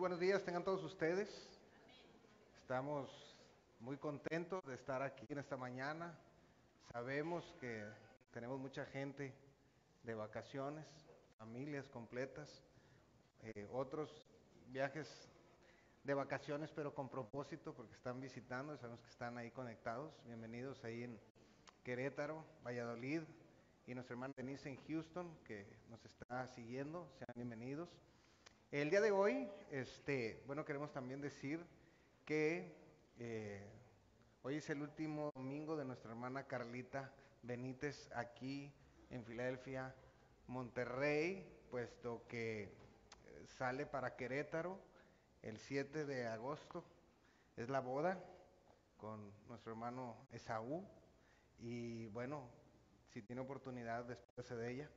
buenos días tengan todos ustedes. Estamos muy contentos de estar aquí en esta mañana. Sabemos que tenemos mucha gente de vacaciones, familias completas, otros viajes de vacaciones pero con propósito porque están visitando, sabemos que están ahí conectados. Bienvenidos ahí en Querétaro, Valladolid y nuestra hermana Denise en Houston que nos está siguiendo, sean bienvenidos. El día de hoy, queremos también decir que hoy es el último domingo de nuestra hermana Carlita Benítez aquí en Filadelfia, Monterrey, puesto que sale para Querétaro el 7 de agosto. Es la boda con nuestro hermano Esaú y bueno, si tiene oportunidad después de ella,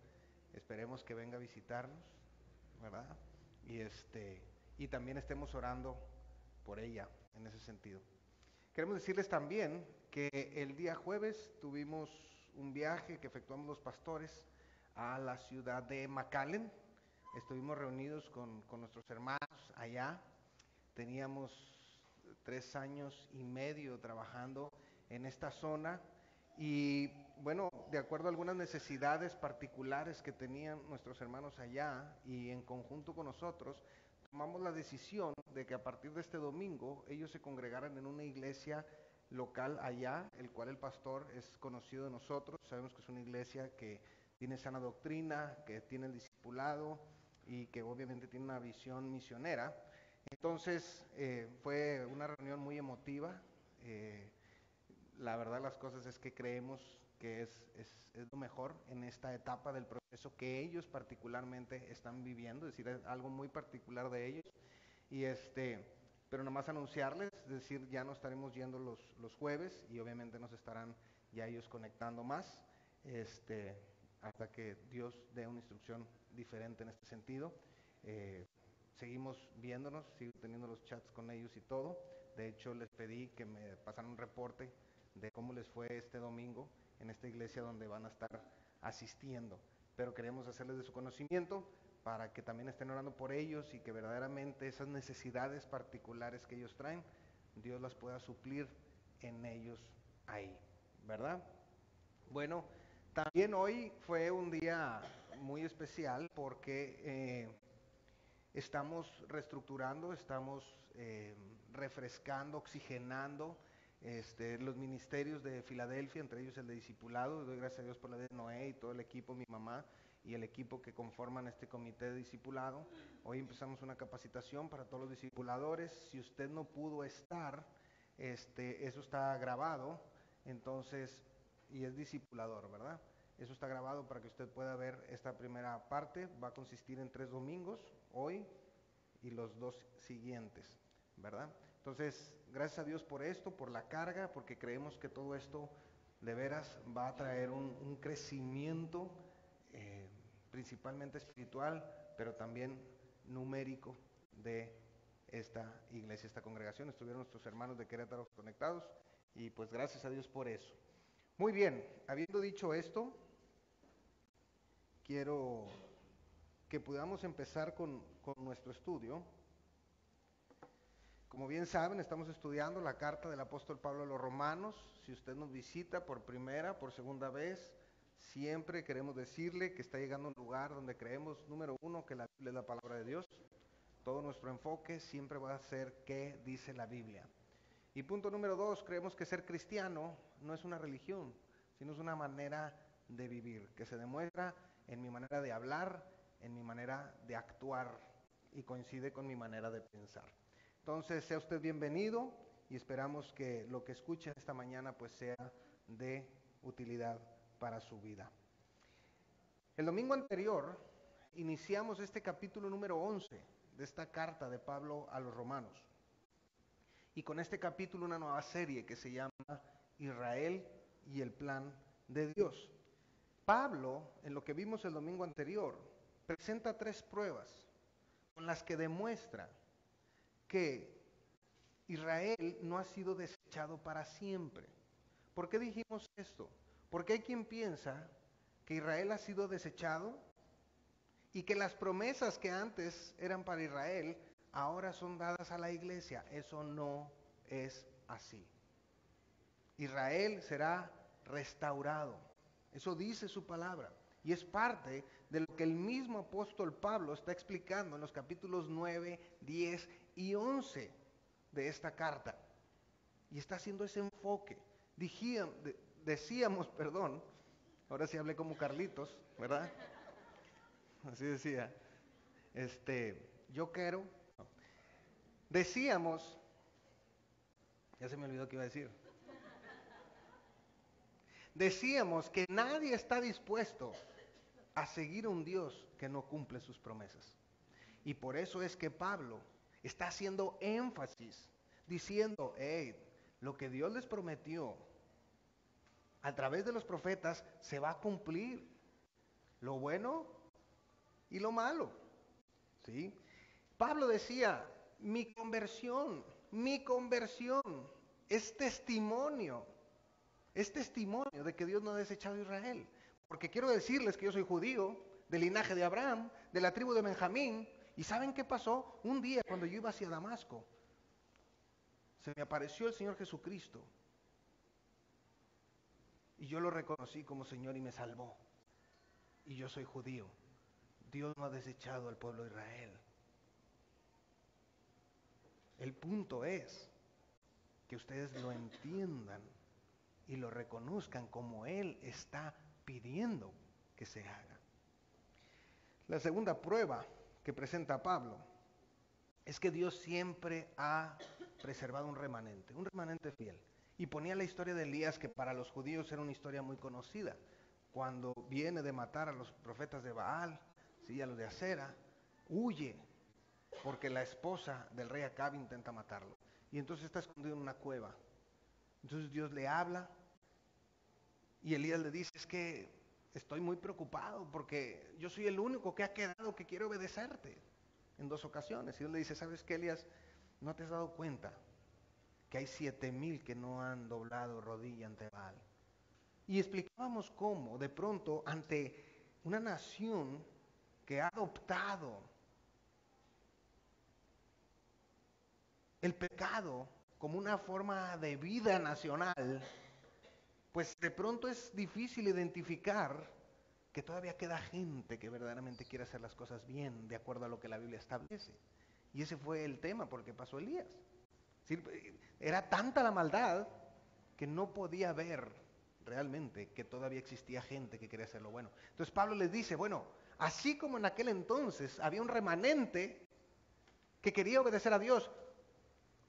esperemos que venga a visitarnos, ¿verdad? Y también estemos orando por ella en ese sentido. Queremos decirles también que el día jueves tuvimos un viaje que efectuamos los pastores a la ciudad de McAllen. Estuvimos reunidos con nuestros hermanos allá. Teníamos 3 años y medio trabajando en esta zona y bueno, de acuerdo a algunas necesidades particulares que tenían nuestros hermanos allá y en conjunto con nosotros, tomamos la decisión de que a partir de este domingo ellos se congregaran en una iglesia local allá, el cual el pastor es conocido de nosotros. Sabemos que es una iglesia que tiene sana doctrina, que tiene el discipulado y que obviamente tiene una visión misionera. Entonces fue una reunión muy emotiva. La verdad las cosas es que creemos que es lo mejor en esta etapa del proceso que ellos particularmente están viviendo, es decir, es algo muy particular de ellos. Y pero nomás anunciarles, es decir, ya no estaremos yendo los jueves y obviamente nos estarán ya ellos conectando más, hasta que Dios dé una instrucción diferente en este sentido. Seguimos viéndonos, sigo teniendo los chats con ellos y todo. De hecho, les pedí que me pasaran un reporte de cómo les fue este domingo en esta iglesia donde van a estar asistiendo. Pero queremos hacerles de su conocimiento para que también estén orando por ellos y que verdaderamente esas necesidades particulares que ellos traen, Dios las pueda suplir en ellos ahí, ¿verdad? Bueno, también hoy fue un día muy especial porque estamos reestructurando, estamos refrescando, oxigenando los ministerios de Filadelfia, entre ellos el de discipulado. Doy gracias a Dios por la de Noé y todo el equipo, mi mamá y el equipo que conforman este comité de discipulado. Hoy empezamos una capacitación para todos los discipuladores. Si usted no pudo estar, eso está grabado, entonces, y es discipulador, ¿verdad? Eso está grabado para que usted pueda ver esta primera parte. Va a consistir en 3 domingos, hoy y los 2 siguientes, ¿verdad? Entonces, gracias a Dios por esto, por la carga, porque creemos que todo esto de veras va a traer un crecimiento principalmente espiritual, pero también numérico de esta iglesia, esta congregación. Estuvieron nuestros hermanos de Querétaro conectados y pues gracias a Dios por eso. Muy bien, habiendo dicho esto, quiero que podamos empezar con nuestro estudio. Como bien saben, estamos estudiando la carta del apóstol Pablo a los Romanos. Si usted nos visita por primera, por segunda vez, siempre queremos decirle que está llegando a un lugar donde creemos, número uno, que la Biblia es la palabra de Dios. Todo nuestro enfoque siempre va a ser qué dice la Biblia. Y punto número 2, creemos que ser cristiano no es una religión, sino es una manera de vivir, que se demuestra en mi manera de hablar, en mi manera de actuar y coincide con mi manera de pensar. Entonces, sea usted bienvenido y esperamos que lo que escuche esta mañana pues sea de utilidad para su vida. El domingo anterior iniciamos este capítulo número 11 de esta carta de Pablo a los Romanos. Y con este capítulo una nueva serie que se llama Israel y el plan de Dios. Pablo, en lo que vimos el domingo anterior, presenta 3 pruebas con las que demuestra que Israel no ha sido desechado para siempre. ¿Por qué dijimos esto? Porque hay quien piensa que Israel ha sido desechado y que las promesas que antes eran para Israel ahora son dadas a la iglesia. Eso no es así. Israel será restaurado. Eso dice su palabra. Y es parte de lo que el mismo apóstol Pablo está explicando en los capítulos 9, 10 y 11 de esta carta. Y está haciendo ese enfoque. Decíamos, ahora sí hablé como Carlitos, ¿verdad? Así decía. Yo quiero. Decíamos, ya se me olvidó qué iba a decir. Decíamos que nadie está dispuesto a seguir a un Dios que no cumple sus promesas. Y por eso es que Pablo está haciendo énfasis, diciendo, hey, lo que Dios les prometió a través de los profetas se va a cumplir. Lo bueno y lo malo. ¿Sí? Pablo decía, mi conversión es testimonio de que Dios no ha desechado a Israel. Porque quiero decirles que yo soy judío, del linaje de Abraham, de la tribu de Benjamín. ¿Y saben qué pasó? Un día cuando yo iba hacia Damasco, se me apareció el Señor Jesucristo. Y yo lo reconocí como Señor y me salvó. Y yo soy judío. Dios no ha desechado al pueblo de Israel. El punto es que ustedes lo entiendan y lo reconozcan como Él está pidiendo que se haga. La segunda prueba que presenta Pablo es que Dios siempre ha preservado un remanente fiel. Y ponía la historia de Elías, que para los judíos era una historia muy conocida. Cuando viene de matar a los profetas de Baal, ¿sí? A los de Acera, huye porque la esposa del rey Acab intenta matarlo. Y entonces está escondido en una cueva. Entonces Dios le habla y Elías le dice, es que estoy muy preocupado porque yo soy el único que ha quedado que quiere obedecerte. En 2 ocasiones. Y Dios le dice, ¿sabes qué, Elías? ¿No te has dado cuenta que hay 7,000 que no han doblado rodilla ante Baal? Y explicábamos cómo de pronto ante una nación que ha adoptado el pecado como una forma de vida nacional, pues de pronto es difícil identificar que todavía queda gente que verdaderamente quiere hacer las cosas bien, de acuerdo a lo que la Biblia establece. Y ese fue el tema por el que pasó Elías. ¿Sí? Era tanta la maldad que no podía ver realmente que todavía existía gente que quería hacer lo bueno. Entonces Pablo les dice, bueno, así como en aquel entonces había un remanente que quería obedecer a Dios,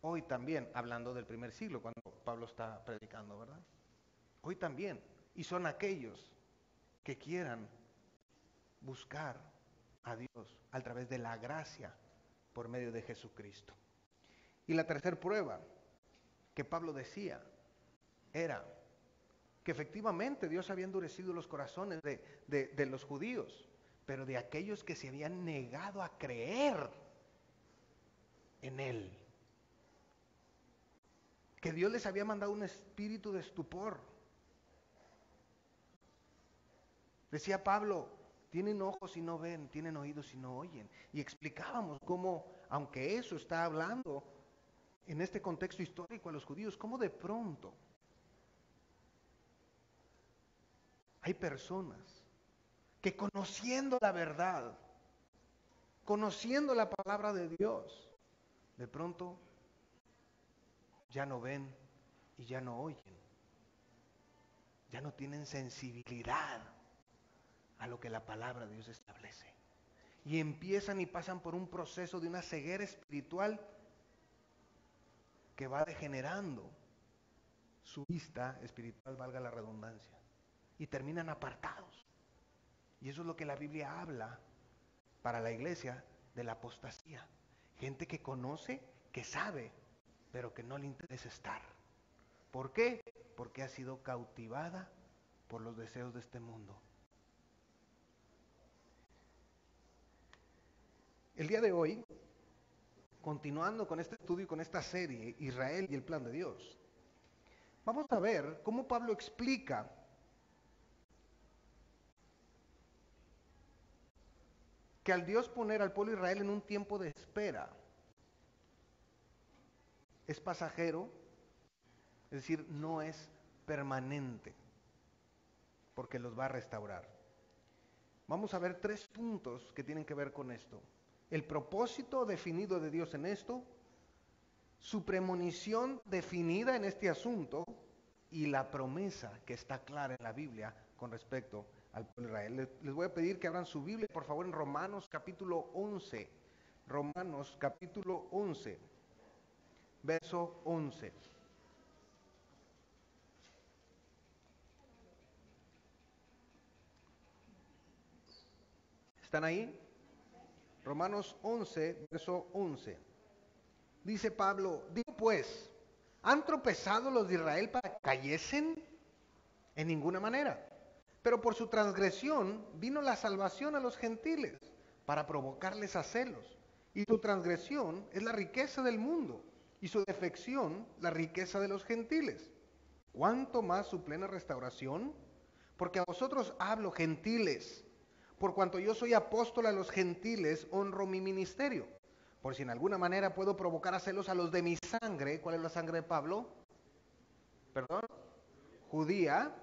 hoy también, hablando del primer siglo, cuando Pablo está predicando, ¿verdad? Hoy también. Y son aquellos que quieran buscar a Dios a través de la gracia por medio de Jesucristo. Y la tercera prueba que Pablo decía era que efectivamente Dios había endurecido los corazones de los judíos, pero de aquellos que se habían negado a creer en Él. Que Dios les había mandado un espíritu de estupor. Decía Pablo, tienen ojos y no ven, tienen oídos y no oyen. Y explicábamos cómo, aunque eso está hablando en este contexto histórico a los judíos, cómo de pronto hay personas que conociendo la verdad, conociendo la palabra de Dios, de pronto ya no ven y ya no oyen. Ya no tienen sensibilidad a lo que la palabra de Dios establece. Y empiezan y pasan por un proceso de una ceguera espiritual que va degenerando su vista espiritual, valga la redundancia. Y terminan apartados. Y eso es lo que la Biblia habla para la iglesia de la apostasía. Gente que conoce, que sabe, pero que no le interesa estar. ¿Por qué? Porque ha sido cautivada por los deseos de este mundo. El día de hoy, continuando con este estudio y con esta serie, Israel y el plan de Dios, vamos a ver cómo Pablo explica que al Dios poner al pueblo de Israel en un tiempo de espera, es pasajero, es decir, no es permanente, porque los va a restaurar. Vamos a ver 3 puntos que tienen que ver con esto. El propósito definido de Dios en esto, su premonición definida en este asunto y la promesa que está clara en la Biblia con respecto al pueblo de Israel. Les voy a pedir que abran su Biblia, por favor, en Romanos capítulo 11. Romanos capítulo 11, verso 11. ¿Están ahí? Romanos 11, verso 11. Dice Pablo, digo pues, ¿han tropezado los de Israel para que cayesen? En ninguna manera. Pero por su transgresión vino la salvación a los gentiles, para provocarles a celos. Y su transgresión es la riqueza del mundo, y su defección la riqueza de los gentiles. ¿Cuánto más su plena restauración? Porque a vosotros hablo, gentiles. Por cuanto yo soy apóstol a los gentiles, honro mi ministerio. Por si en alguna manera puedo provocar a celos a los de mi sangre. ¿Cuál es la sangre de Pablo? ¿Perdón? Judía.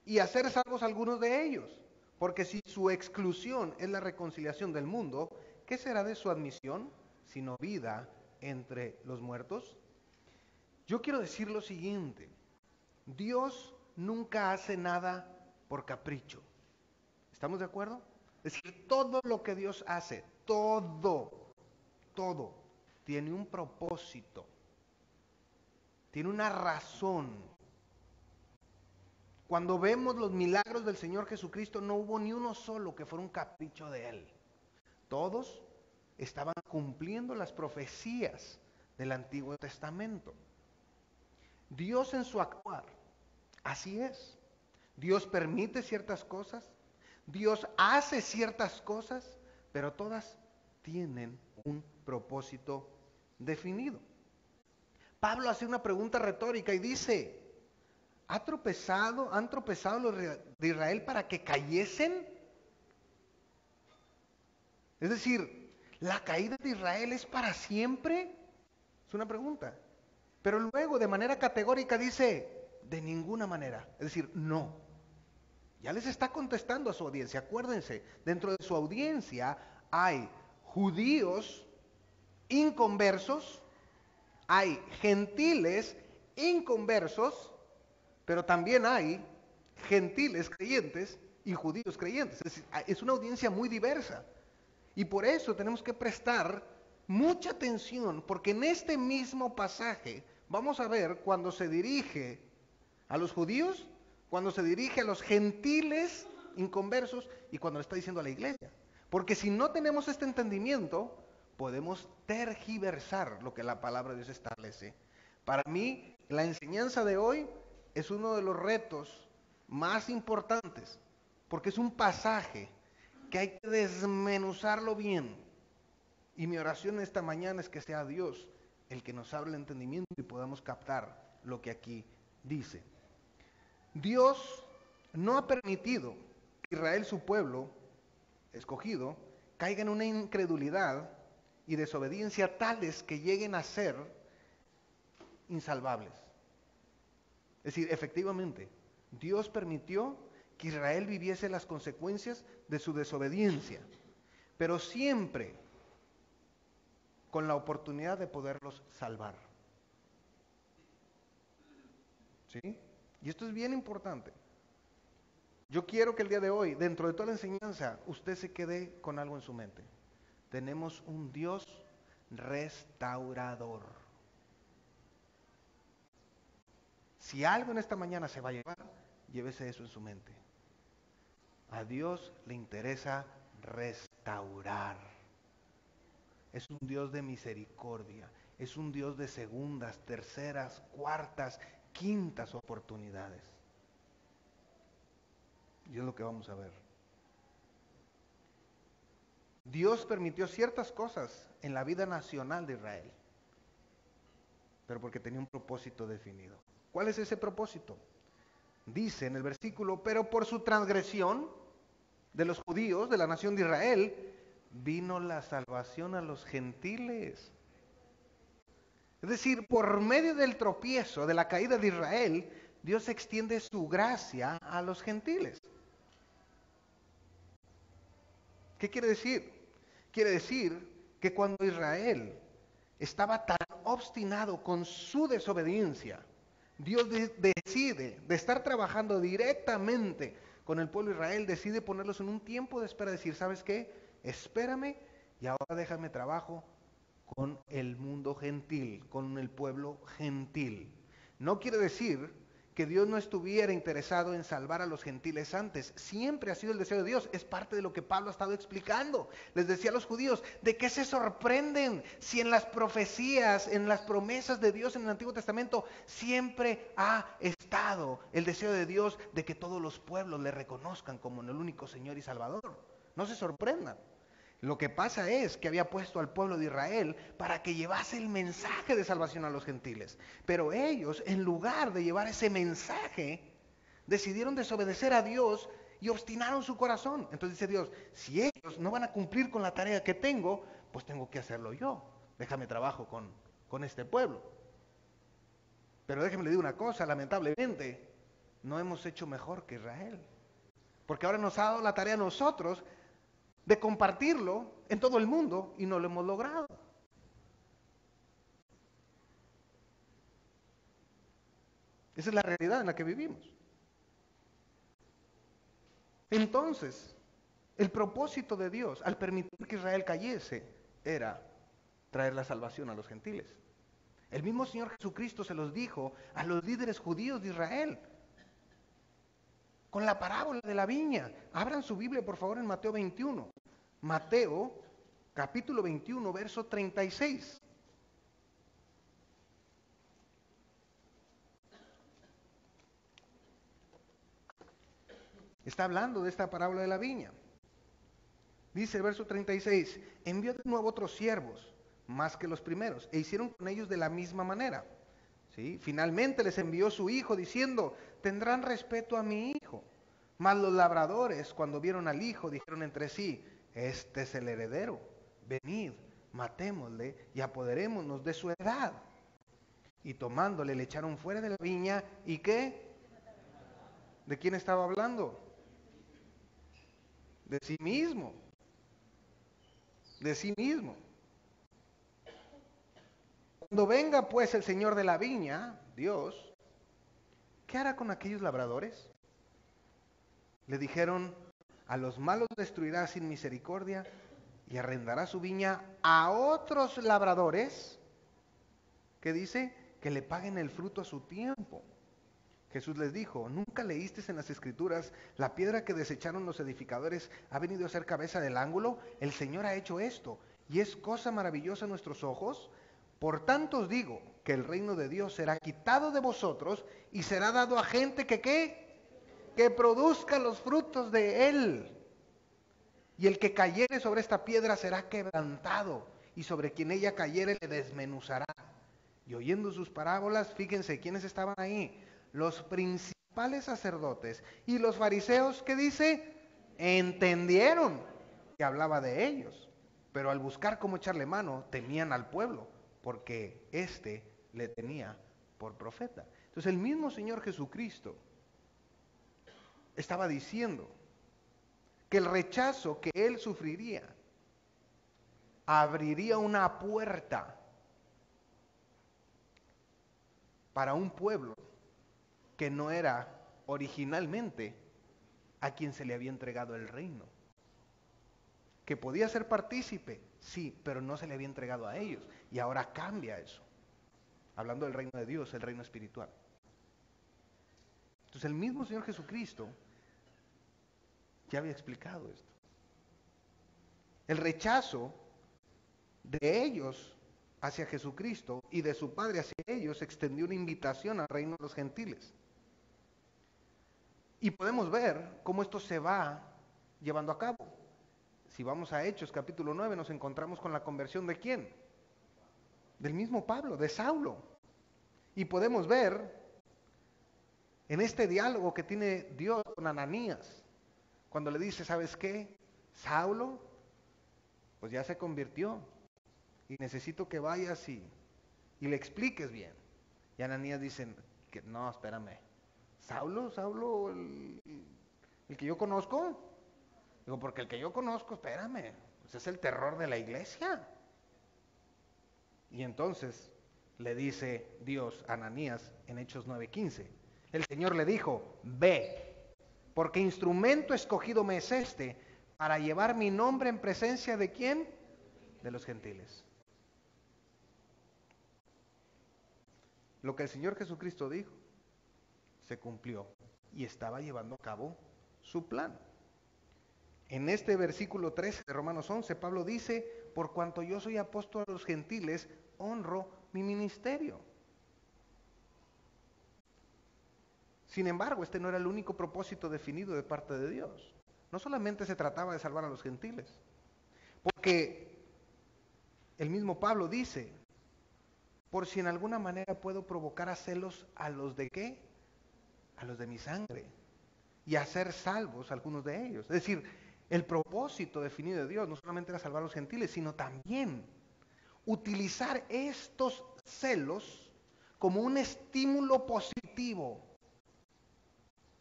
Y hacer salvos a algunos de ellos. Porque si su exclusión es la reconciliación del mundo, ¿qué será de su admisión? Sino vida entre los muertos. Yo quiero decir lo siguiente. Dios nunca hace nada por capricho. ¿Estamos de acuerdo? Es decir, todo lo que Dios hace, todo, tiene un propósito, tiene una razón. Cuando vemos los milagros del Señor Jesucristo, no hubo ni uno solo que fuera un capricho de Él. Todos estaban cumpliendo las profecías del Antiguo Testamento. Dios en su actuar, así es. Dios permite ciertas cosas, Dios hace ciertas cosas, pero todas tienen un propósito definido. Pablo hace una pregunta retórica y dice, ¿han tropezado los de Israel para que cayesen? Es decir, ¿la caída de Israel es para siempre? Es una pregunta. Pero luego de manera categórica dice, de ninguna manera. Es decir, no. Ya les está contestando a su audiencia. Acuérdense, dentro de su audiencia hay judíos inconversos, hay gentiles inconversos, pero también hay gentiles creyentes y judíos creyentes. Es decir, es una audiencia muy diversa. Y por eso tenemos que prestar mucha atención, porque en este mismo pasaje vamos a ver cuando se dirige a los judíos, cuando se dirige a los gentiles inconversos y cuando le está diciendo a la iglesia. Porque si no tenemos este entendimiento, podemos tergiversar lo que la palabra de Dios establece. Para mí, la enseñanza de hoy es uno de los retos más importantes, porque es un pasaje que hay que desmenuzarlo bien. Y mi oración esta mañana es que sea Dios el que nos abra el entendimiento y podamos captar lo que aquí dice. Dios no ha permitido que Israel, su pueblo escogido, caiga en una incredulidad y desobediencia tales que lleguen a ser insalvables. Es decir, efectivamente, Dios permitió que Israel viviese las consecuencias de su desobediencia, pero siempre con la oportunidad de poderlos salvar. ¿Sí? Y esto es bien importante. Yo quiero que el día de hoy, dentro de toda la enseñanza, usted se quede con algo en su mente. Tenemos un Dios restaurador. Si algo en esta mañana se va a llevar, llévese eso en su mente. A Dios le interesa restaurar. Es un Dios de misericordia. Es un Dios de segundas, terceras, cuartas, quintas oportunidades. Y es lo que vamos a ver. Dios permitió ciertas cosas en la vida nacional de Israel, pero porque tenía un propósito definido. ¿Cuál es ese propósito? Dice en el versículo, pero por su transgresión de los judíos, de la nación de Israel, vino la salvación a los gentiles. Es Es decir, por medio del tropiezo, de la caída de Israel, Dios extiende su gracia a los gentiles. ¿Qué quiere decir? Quiere decir que cuando Israel estaba tan obstinado con su desobediencia, Dios decide, de estar trabajando directamente con el pueblo de Israel, decide ponerlos en un tiempo de espera, decir, ¿sabes qué? Espérame y ahora déjame trabajo con el mundo gentil, con el pueblo gentil. No quiere decir que Dios no estuviera interesado en salvar a los gentiles antes. Siempre ha sido el deseo de Dios. Es parte de lo que Pablo ha estado explicando. Les decía a los judíos, ¿de qué se sorprenden si en las profecías, en las promesas de Dios en el Antiguo Testamento, siempre ha estado el deseo de Dios de que todos los pueblos le reconozcan como el único Señor y Salvador? No se sorprendan. Lo que pasa es que había puesto al pueblo de Israel para que llevase el mensaje de salvación a los gentiles. Pero ellos, en lugar de llevar ese mensaje, decidieron desobedecer a Dios y obstinaron su corazón. Entonces dice Dios, si ellos no van a cumplir con la tarea que tengo, pues tengo que hacerlo yo. Déjame trabajo con este pueblo. Pero déjeme le digo una cosa, lamentablemente, no hemos hecho mejor que Israel. Porque ahora nos ha dado la tarea a nosotros de compartirlo en todo el mundo y no lo hemos logrado. Esa es la realidad en la que vivimos. Entonces, el propósito de Dios al permitir que Israel cayese era traer la salvación a los gentiles. El mismo Señor Jesucristo se los dijo a los líderes judíos de Israel con la parábola de la viña. Abran su Biblia, por favor, en Mateo 21. Mateo, capítulo 21, verso 36. Está hablando de esta parábola de la viña. Dice el verso 36, envió de nuevo otros siervos, más que los primeros, e hicieron con ellos de la misma manera. ¿Sí? Finalmente les envió su hijo diciendo, tendrán respeto a mi hijo. Mas los labradores, cuando vieron al hijo, dijeron entre sí, este es el heredero, venid, matémosle y apoderémonos de su heredad. Y tomándole le echaron fuera de la viña, ¿y qué? ¿De quién estaba hablando? De sí mismo. De sí mismo. Cuando venga pues el Señor de la viña, Dios, ¿qué hará con aquellos labradores? Le dijeron, a los malos destruirá sin misericordia y arrendará su viña a otros labradores, que dice, que le paguen el fruto a su tiempo. Jesús les dijo, ¿nunca leíste en las Escrituras, la piedra que desecharon los edificadores ha venido a ser cabeza del ángulo? El Señor ha hecho esto, y es cosa maravillosa a nuestros ojos. Por tanto os digo, que el reino de Dios será quitado de vosotros, y será dado a gente que ¿qué? Que produzca los frutos de él. Y el que cayere sobre esta piedra será quebrantado, y sobre quien ella cayere le desmenuzará. Y oyendo sus parábolas, fíjense, ¿quiénes estaban ahí? Los principales sacerdotes y los fariseos, ¿qué dice? Entendieron que hablaba de ellos, pero al buscar cómo echarle mano, temían al pueblo, porque éste le tenía por profeta. Entonces el mismo Señor Jesucristo estaba diciendo que el rechazo que él sufriría abriría una puerta para un pueblo que no era originalmente a quien se le había entregado el reino. Que podía ser partícipe, sí, pero no se le había entregado a ellos. Y ahora cambia eso. Hablando del reino de Dios, el reino espiritual. Entonces el mismo Señor Jesucristo ya había explicado esto. El rechazo de ellos hacia Jesucristo y de su Padre hacia ellos extendió una invitación al reino de los gentiles. Y podemos ver cómo esto se va llevando a cabo. Si vamos a Hechos capítulo 9 nos encontramos con la conversión ¿de quién? Del mismo Pablo, de Saulo. Y podemos ver en este diálogo que tiene Dios con Ananías, cuando le dice, ¿sabes qué? Saulo, pues ya se convirtió y necesito que vayas y y le expliques bien. Y Ananías dice, que no, espérame, Saulo, el que yo conozco. Digo, porque el que yo conozco, espérame, pues es el terror de la iglesia. Y entonces le dice Dios a Ananías en Hechos 9:15, el Señor le dijo, ve, porque instrumento escogido me es este, para llevar mi nombre en presencia de ¿quién? De los gentiles. Lo que el Señor Jesucristo dijo, se cumplió y estaba llevando a cabo su plan. En este versículo 13 de Romanos 11, Pablo dice, por cuanto yo soy apóstol a los gentiles, honro mi ministerio. Sin embargo, este no era el único propósito definido de parte de Dios. No solamente se trataba de salvar a los gentiles, porque el mismo Pablo dice, por si en alguna manera puedo provocar a celos a los de ¿qué? A los de mi sangre, y hacer salvos a algunos de ellos. Es decir, el propósito definido de Dios no solamente era salvar a los gentiles, sino también utilizar estos celos como un estímulo positivo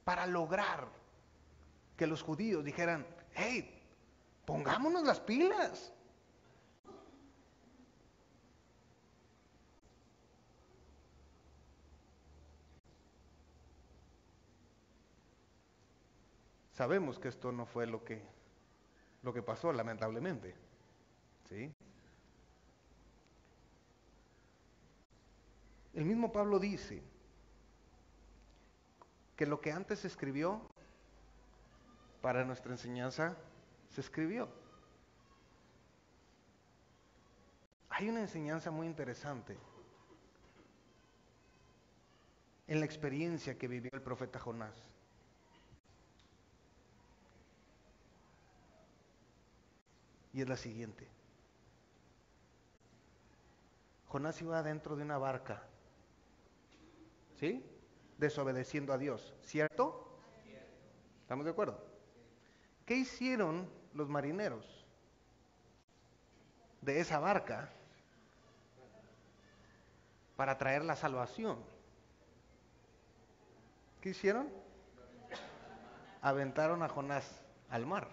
para lograr que los judíos dijeran, hey, pongámonos las pilas. Sabemos que esto no fue lo que pasó, lamentablemente. ¿Sí? El mismo Pablo dice que lo que antes se escribió para nuestra enseñanza se escribió. Hay una enseñanza muy interesante en la experiencia que vivió el profeta Jonás. Y es la siguiente. Jonás iba dentro de una barca, ¿sí? Desobedeciendo a Dios, ¿cierto? ¿Estamos de acuerdo? ¿Qué hicieron los marineros de esa barca para traer la salvación? ¿Qué hicieron? Aventaron a Jonás al mar,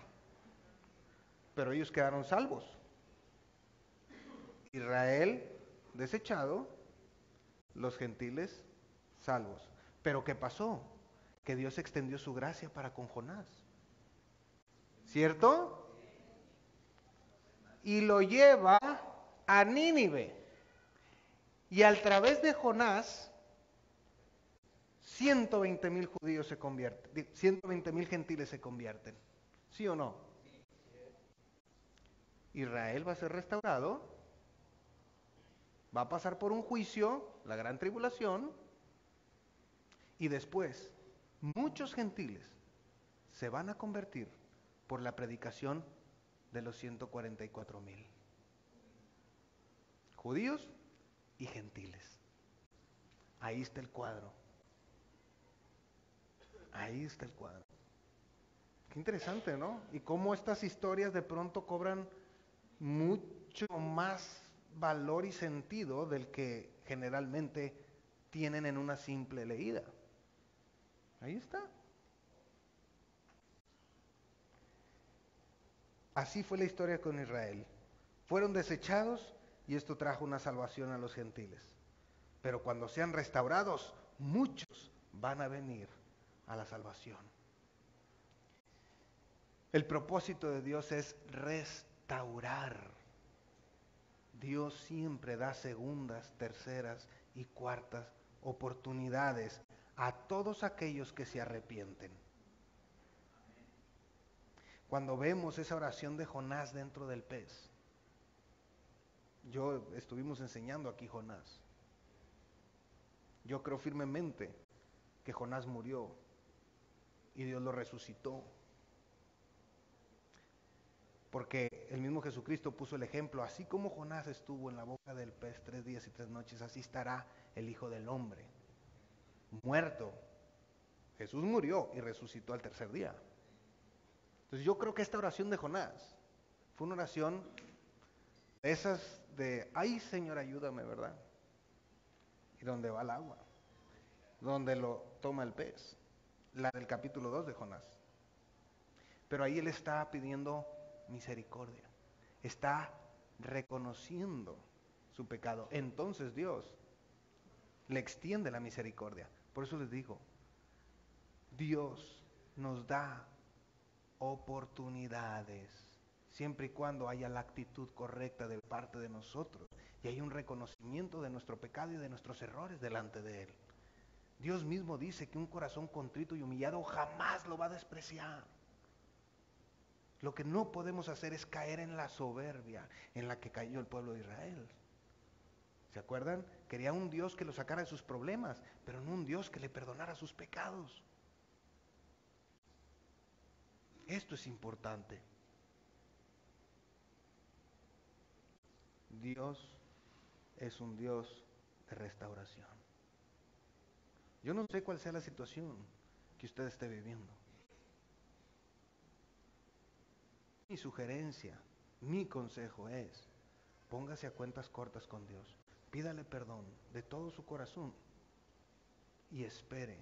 pero ellos quedaron salvos. Israel desechado, los gentiles salvos. Pero ¿qué pasó? Que Dios extendió su gracia para con Jonás, ¿cierto? Y lo lleva a Nínive. Y a través de Jonás, 120,000 judíos se convierten, 120,000 gentiles se convierten. ¿Sí o no? Israel va a ser restaurado, va a pasar por un juicio, la gran tribulación, y después muchos gentiles se van a convertir por la predicación de los 144,000. Judíos y gentiles. Ahí está el cuadro. Ahí está el cuadro. Qué interesante, ¿no? Y cómo estas historias de pronto cobran mucho más valor y sentido del que generalmente tienen en una simple leída. Ahí está. Así fue la historia con Israel. Fueron desechados y esto trajo una salvación a los gentiles. Pero cuando sean restaurados, muchos van a venir a la salvación. El propósito de Dios es restaurar. Dios siempre da segundas, terceras y cuartas oportunidades a todos aquellos que se arrepienten. Cuando vemos esa oración de Jonás dentro del pez, estuvimos enseñando aquí Jonás. Yo creo firmemente que Jonás murió y Dios lo resucitó. Porque el mismo Jesucristo puso el ejemplo, así como Jonás estuvo en la boca del pez 3 días y 3 noches, así estará el Hijo del Hombre, muerto. Jesús murió y resucitó al tercer día. Entonces yo creo que esta oración de Jonás fue una oración de esas de, ay Señor, ayúdame, ¿verdad? ¿Y dónde va el agua? ¿Dónde lo toma el pez? La del capítulo 2 de Jonás. Pero ahí él está pidiendo misericordia. Está reconociendo su pecado. Entonces Dios le extiende la misericordia. Por eso les digo, Dios nos da oportunidades, siempre y cuando haya la actitud correcta de parte de nosotros y hay un reconocimiento de nuestro pecado y de nuestros errores delante de Él. Dios mismo dice que un corazón contrito y humillado jamás lo va a despreciar. Lo que no podemos hacer es caer en la soberbia en la que cayó el pueblo de Israel. ¿Se acuerdan? Quería un Dios que lo sacara de sus problemas, pero no un Dios que le perdonara sus pecados. Esto es importante. Dios es un Dios de restauración. Yo no sé cuál sea la situación que usted esté viviendo. Mi sugerencia, mi consejo es, póngase a cuentas cortas con Dios, pídale perdón de todo su corazón y espere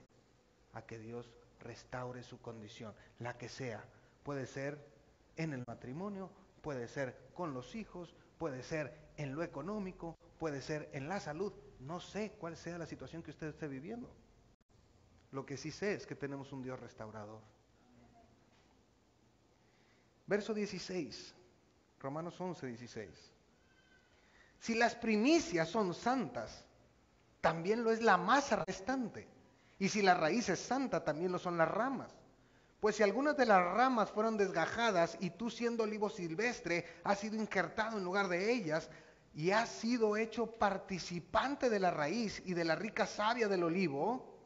a que Dios restaure su condición, la que sea. Puede ser en el matrimonio, puede ser con los hijos, puede ser en lo económico, puede ser en la salud. No sé cuál sea la situación que usted esté viviendo. Lo que sí sé es que tenemos un Dios restaurador. Verso 16, Romanos 11, 16. Si las primicias son santas, también lo es la masa restante. Y si la raíz es santa, también lo son las ramas. Pues si algunas de las ramas fueron desgajadas y tú siendo olivo silvestre has sido injertado en lugar de ellas y has sido hecho participante de la raíz y de la rica savia del olivo,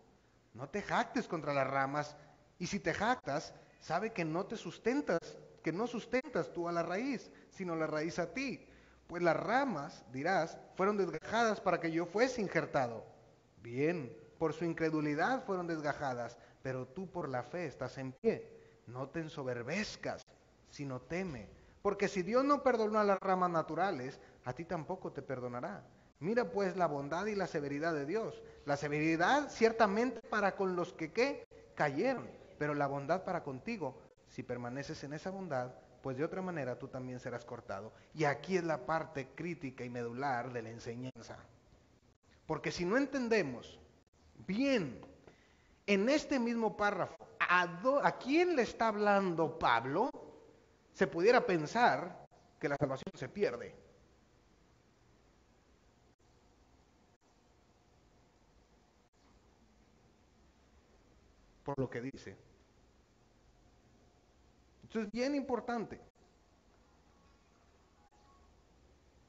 no te jactes contra las ramas, y si te jactas, sabe que no te sustentas, que no sustentas tú a la raíz, sino la raíz a ti. Pues las ramas, dirás, fueron desgajadas para que yo fuese injertado. Bien, por su incredulidad fueron desgajadas, pero tú por la fe estás en pie. No te ensoberbezcas, sino teme. Porque si Dios no perdonó a las ramas naturales, a ti tampoco te perdonará. Mira pues la bondad y la severidad de Dios. La severidad ciertamente para con los que ¿qué? Cayeron, pero la bondad para contigo. Si permaneces en esa bondad, pues de otra manera tú también serás cortado. Y aquí es la parte crítica y medular de la enseñanza. Porque si no entendemos bien en este mismo párrafo a quién le está hablando Pablo, se pudiera pensar que la salvación se pierde. Por lo que dice. Esto es bien importante.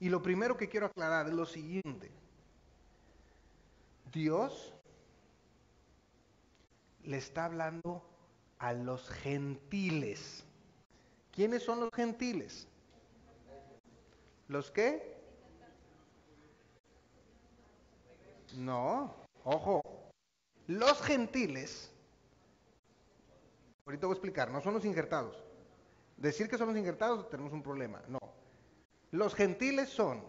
Y lo primero que quiero aclarar es lo siguiente. Dios le está hablando a los gentiles. ¿Quiénes son los gentiles? ¿Los qué? No, ojo. Los gentiles, ahorita voy a explicar, no son los injertados. Decir que son los injertados tenemos un problema. No. Los gentiles son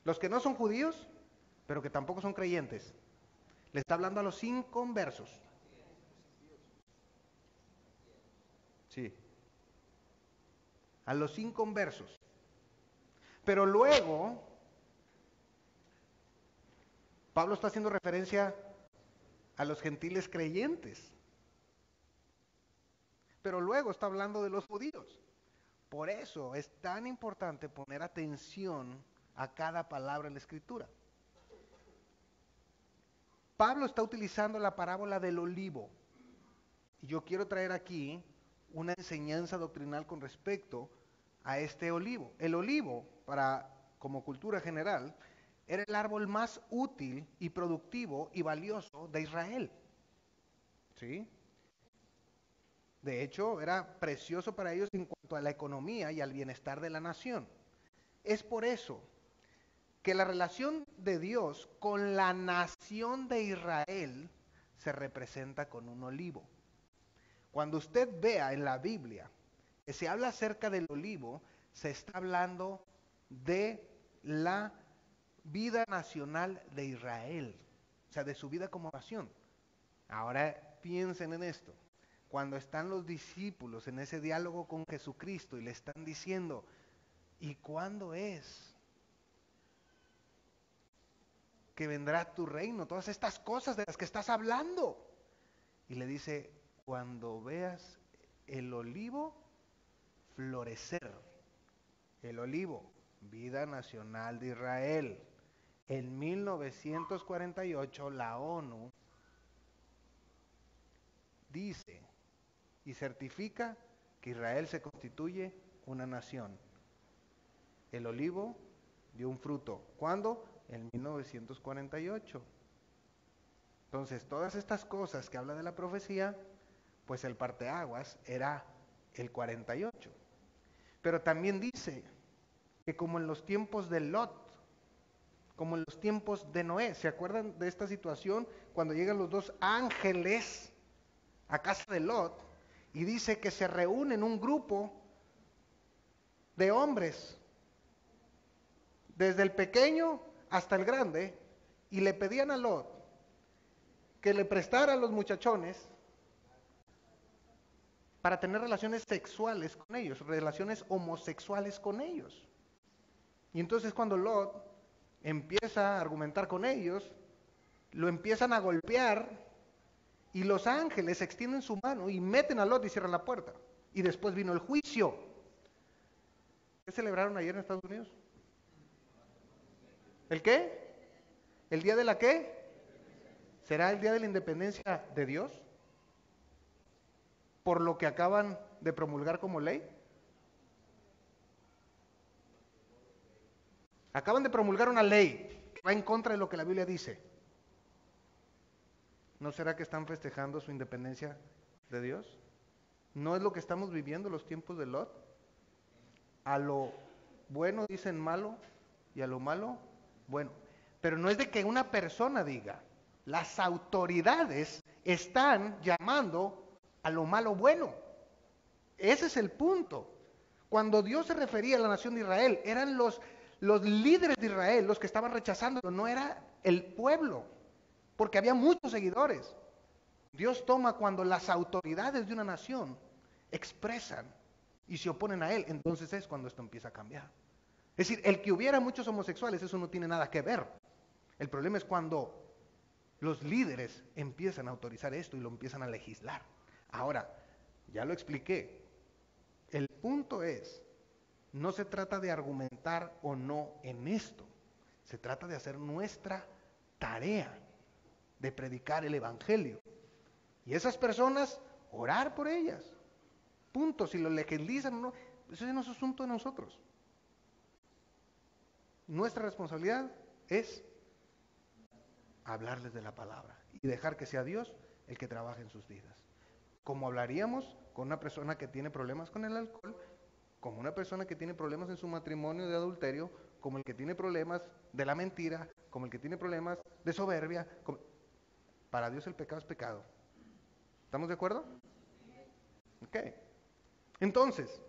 los que no son judíos, pero que tampoco son creyentes. Le está hablando a los inconversos. Sí. A los inconversos. Pero luego, Pablo está haciendo referencia a los gentiles creyentes. Pero luego está hablando de los judíos. Por eso es tan importante poner atención a cada palabra en la Escritura. Pablo está utilizando la parábola del olivo. Y yo quiero traer aquí una enseñanza doctrinal con respecto a este olivo. El olivo, como cultura general, era el árbol más útil y productivo y valioso de Israel. ¿Sí? De hecho, era precioso para ellos en cuanto a la economía y al bienestar de la nación. Es por eso que la relación de Dios con la nación de Israel se representa con un olivo. Cuando usted vea en la Biblia que se habla acerca del olivo, se está hablando de la vida nacional de Israel. sea, de su vida como nación. Ahora piensen en esto. Cuando están los discípulos en ese diálogo con Jesucristo y le están diciendo, ¿y cuándo es que vendrá tu reino? Todas estas cosas de las que estás hablando. Y le dice, cuando veas el olivo florecer. El olivo, vida nacional de Israel. En 1948 la ONU dice y certifica que Israel se constituye una nación. El olivo dio un fruto. ¿Cuándo? En 1948. Entonces, todas estas cosas que habla de la profecía, pues el parteaguas era el 48. Pero también dice que como en los tiempos de Lot, como en los tiempos de Noé, ¿se acuerdan de esta situación? Cuando llegan los dos ángeles a casa de Lot y dice que se reúnen un grupo de hombres, desde el pequeño hasta el grande, y le pedían a Lot que le prestara a los muchachones para tener relaciones sexuales con ellos, relaciones homosexuales con ellos. Y entonces cuando Lot empieza a argumentar con ellos, lo empiezan a golpear y los ángeles extienden su mano y meten a Lot y cierran la puerta. Y después vino el juicio. ¿Qué celebraron ayer en Estados Unidos? ¿El qué? ¿El día de la qué? ¿Será el día de la independencia de Dios? ¿Por lo que acaban de promulgar como ley? Acaban de promulgar una ley que va en contra de lo que la Biblia dice. ¿No será que están festejando su independencia de Dios? ¿No es lo que estamos viviendo los tiempos de Lot? A lo bueno dicen malo y a lo malo bueno. Pero no es de que una persona diga, las autoridades están llamando a lo malo bueno. Ese es el punto. Cuando Dios se refería a la nación de Israel, eran los líderes de Israel los que estaban rechazándolo, no era el pueblo, porque había muchos seguidores. Dios toma cuando las autoridades de una nación expresan y se oponen a él, entonces es cuando esto empieza a cambiar. Es decir, el que hubiera muchos homosexuales, eso no tiene nada que ver. El problema es cuando los líderes empiezan a autorizar esto y lo empiezan a legislar. Ahora, ya lo expliqué. El punto es, no se trata de argumentar o no en esto. Se trata de hacer nuestra tarea de predicar el evangelio. Y esas personas, orar por ellas. Punto. Si lo legislizan o no, eso no es asunto de nosotros. Nuestra responsabilidad es hablarles de la palabra y dejar que sea Dios el que trabaje en sus vidas. Como hablaríamos con una persona que tiene problemas con el alcohol, como una persona que tiene problemas en su matrimonio de adulterio, como el que tiene problemas de la mentira, como el que tiene problemas de soberbia. Para Dios el pecado es pecado. ¿Estamos de acuerdo? Ok. Entonces,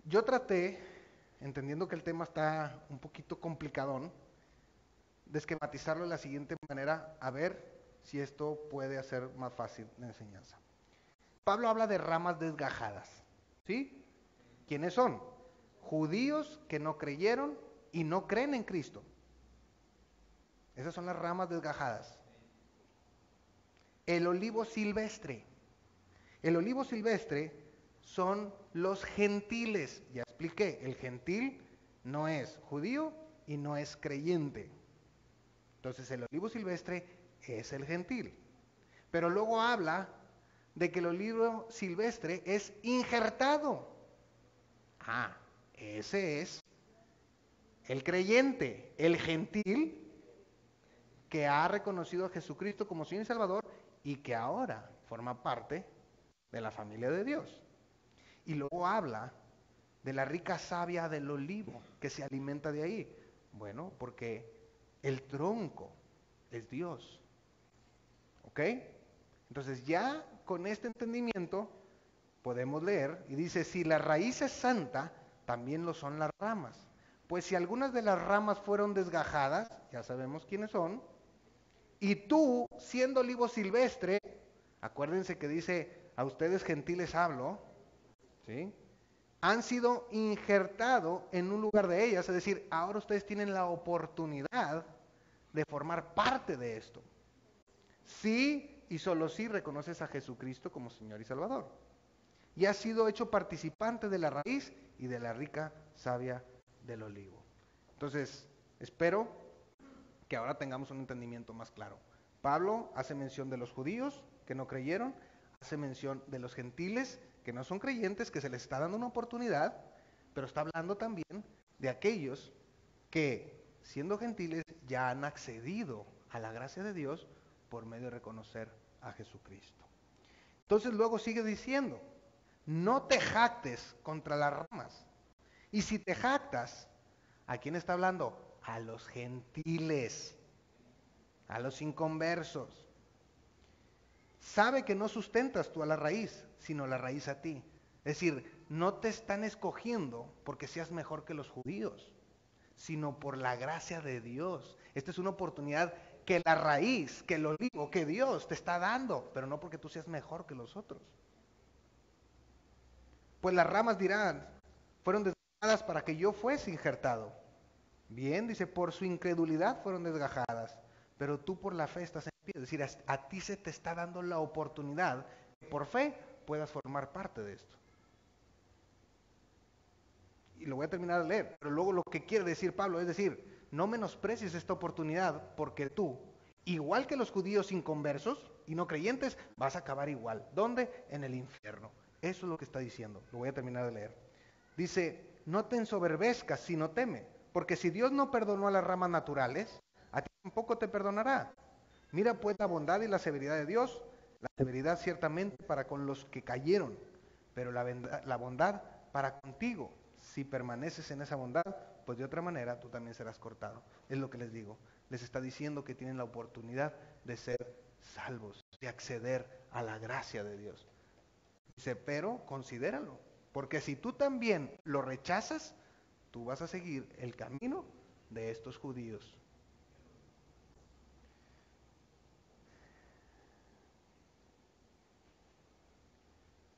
yo traté, entendiendo que el tema está un poquito complicadón, de esquematizarlo de la siguiente manera, a ver si esto puede hacer más fácil la enseñanza. Pablo habla de ramas desgajadas, ¿sí? ¿Quiénes son? Judíos que no creyeron y no creen en Cristo. Esas son las ramas desgajadas. El olivo silvestre. El olivo silvestre son los gentiles. Ya expliqué, el gentil no es judío y no es creyente. Entonces el olivo silvestre es el gentil. Pero luego habla de que el olivo silvestre es injertado. Ah, ese es el creyente, el gentil que ha reconocido a Jesucristo como Señor y Salvador y que ahora forma parte de la familia de Dios. Y luego habla de la rica savia del olivo que se alimenta de ahí. Bueno, porque el tronco es Dios. ¿Ok? Entonces ya con este entendimiento podemos leer y dice, si la raíz es santa, también lo son las ramas. Pues si algunas de las ramas fueron desgajadas, ya sabemos quiénes son, Y tú, siendo olivo silvestre, acuérdense que dice, a ustedes gentiles hablo, ¿sí? Han sido injertados en un lugar de ellas, es decir, ahora ustedes tienen la oportunidad de formar parte de esto. Sí y solo si reconoces a Jesucristo como Señor y Salvador. Y has sido hecho participante de la raíz y de la rica savia del olivo. Entonces, espero que ahora tengamos un entendimiento más claro. Pablo hace mención de los judíos que no creyeron, hace mención de los gentiles que no son creyentes, que se les está dando una oportunidad, pero está hablando también de aquellos que, siendo gentiles, ya han accedido a la gracia de Dios por medio de reconocer a Jesucristo. Entonces luego sigue diciendo, no te jactes contra las ramas. Y si te jactas, ¿a quién está hablando? A los gentiles, a los inconversos. Sabe que no sustentas tú a la raíz, sino la raíz a ti. Es decir, no te están escogiendo porque seas mejor que los judíos, sino por la gracia de Dios. Esta es una oportunidad que la raíz, que el olivo, que Dios te está dando, pero no porque tú seas mejor que los otros. Pues las ramas dirán, fueron desgajadas para que yo fuese injertado. Bien, dice, por su incredulidad fueron desgajadas, pero tú por la fe estás en pie. Es decir, a ti se te está dando la oportunidad que por fe puedas formar parte de esto. Y lo voy a terminar de leer, pero luego lo que quiere decir Pablo es decir, no menosprecies esta oportunidad porque tú, igual que los judíos inconversos y no creyentes, vas a acabar igual. ¿Dónde? En el infierno. Eso es lo que está diciendo. Lo voy a terminar de leer. Dice, no te ensoberbezcas, sino teme, porque si Dios no perdonó a las ramas naturales, a ti tampoco te perdonará. Mira pues la bondad y la severidad de Dios, la severidad ciertamente para con los que cayeron, pero la bondad para contigo. Si permaneces en esa bondad, pues de otra manera tú también serás cortado. Es lo que les digo. Les está diciendo que tienen la oportunidad de ser salvos, de acceder a la gracia de Dios. Dice, pero considéralo, porque si tú también lo rechazas, tú vas a seguir el camino de estos judíos.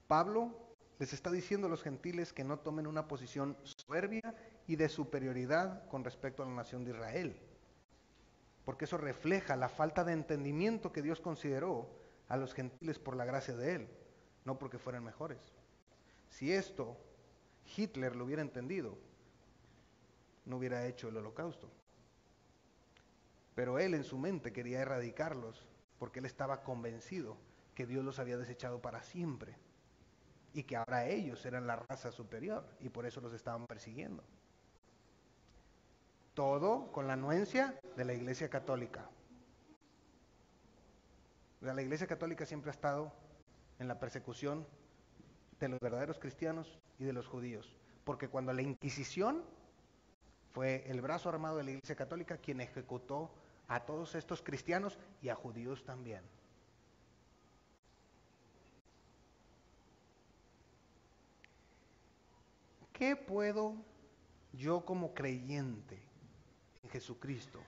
Pablo les está diciendo a los gentiles que no tomen una posición soberbia y de superioridad con respecto a la nación de Israel, porque eso refleja la falta de entendimiento que Dios consideró a los gentiles por la gracia de Él, no porque fueran mejores. Si esto Hitler lo hubiera entendido, no hubiera hecho el holocausto. Pero él en su mente quería erradicarlos porque él estaba convencido que Dios los había desechado para siempre y que ahora ellos eran la raza superior y por eso los estaban persiguiendo. Todo con la anuencia de la Iglesia Católica. La Iglesia Católica siempre ha estado en la persecución de los verdaderos cristianos y de los judíos, porque cuando la Inquisición fue el brazo armado de la Iglesia Católica quien ejecutó a todos estos cristianos y a judíos también. ¿Qué puedo yo como creyente en Jesucristo,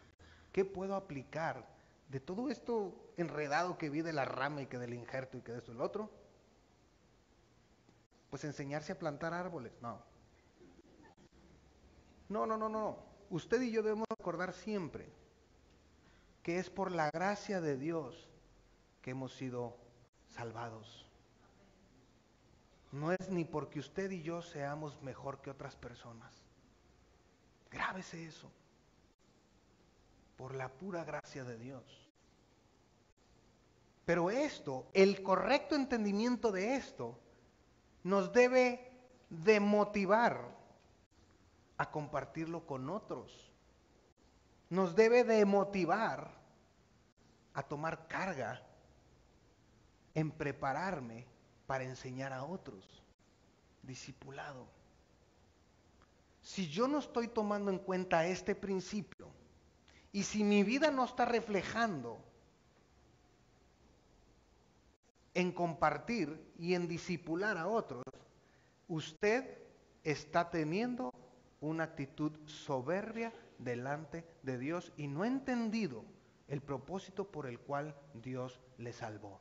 qué puedo aplicar de todo esto enredado que vi de la rama y que del injerto y que de esto y lo otro? Pues enseñarse a plantar árboles. No. Usted y yo debemos recordar siempre que es por la gracia de Dios que hemos sido salvados. No es ni porque usted y yo seamos mejor que otras personas. Grábese eso. Por la pura gracia de Dios. Pero esto, el correcto entendimiento de esto, nos debe de motivar a compartirlo con otros. Nos debe de motivar a tomar carga en prepararme para enseñar a otros. Discipulado. Si yo no estoy tomando en cuenta este principio y si mi vida no está reflejando en compartir y en discipular a otros, usted está teniendo una actitud soberbia delante de Dios y no ha entendido el propósito por el cual Dios le salvó.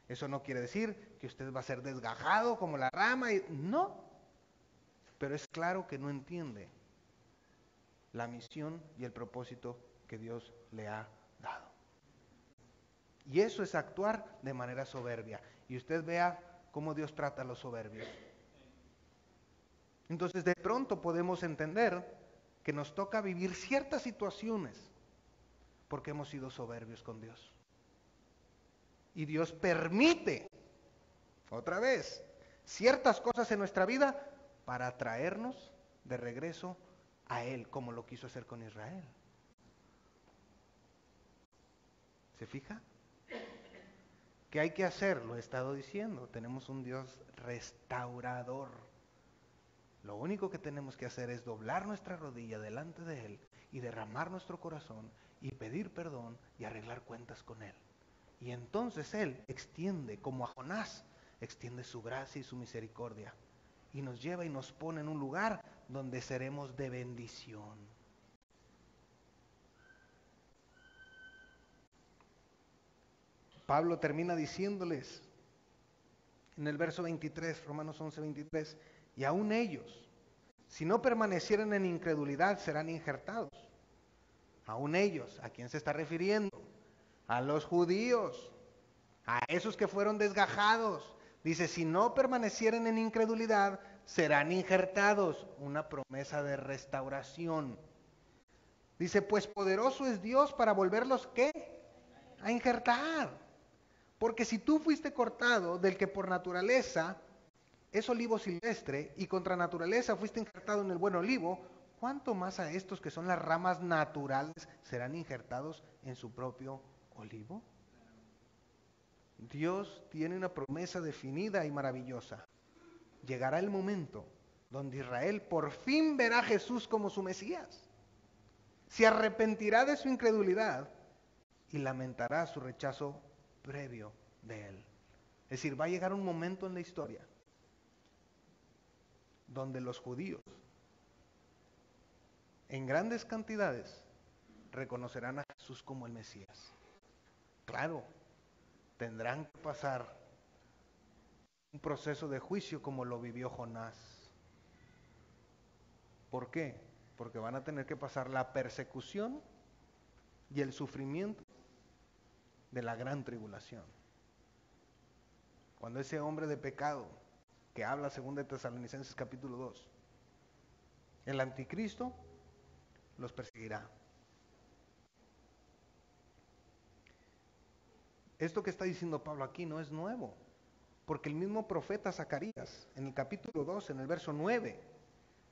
Eso no quiere decir que usted va a ser desgajado como la rama, no, pero es claro que no entiende la misión y el propósito que Dios le ha dado. Y eso es actuar de manera soberbia. Y usted vea cómo Dios trata a los soberbios. Entonces de pronto podemos entender que nos toca vivir ciertas situaciones porque hemos sido soberbios con Dios. Y Dios permite, otra vez, ciertas cosas en nuestra vida para traernos de regreso a Él, como lo quiso hacer con Israel. ¿Se fija? ¿Qué hay que hacer? Lo he estado diciendo. Tenemos un Dios restaurador. Lo único que tenemos que hacer es doblar nuestra rodilla delante de Él y derramar nuestro corazón y pedir perdón y arreglar cuentas con Él. Y entonces Él extiende, como a Jonás, extiende su gracia y su misericordia. Y nos lleva y nos pone en un lugar donde seremos de bendición. Pablo termina diciéndoles en el verso 23, Romanos 11, 23, y aún ellos, si no permanecieren en incredulidad, serán injertados. Aún ellos, ¿a quién se está refiriendo? A los judíos, a esos que fueron desgajados. Dice, si no permanecieren en incredulidad, serán injertados. Una promesa de restauración. Dice, pues poderoso es Dios para volverlos, ¿qué? A injertar. Porque si tú fuiste cortado del que por naturaleza es olivo silvestre y contra naturaleza fuiste injertado en el buen olivo, ¿cuánto más a estos que son las ramas naturales serán injertados en su propio olivo? Dios tiene una promesa definida y maravillosa. Llegará el momento donde Israel por fin verá a Jesús como su Mesías. Se arrepentirá de su incredulidad y lamentará su rechazo previo de Él. Es decir, va a llegar un momento en la historia donde los judíos, en grandes cantidades, reconocerán a Jesús como el Mesías. Claro, tendrán que pasar un proceso de juicio como lo vivió Jonás. ¿Por qué? Porque van a tener que pasar la persecución y el sufrimiento de la gran tribulación. Cuando ese hombre de pecado que habla según de Tesalonicenses capítulo 2, el anticristo los perseguirá. Esto que está diciendo Pablo aquí no es nuevo, porque el mismo profeta Zacarías, en el capítulo 2, en el verso 9,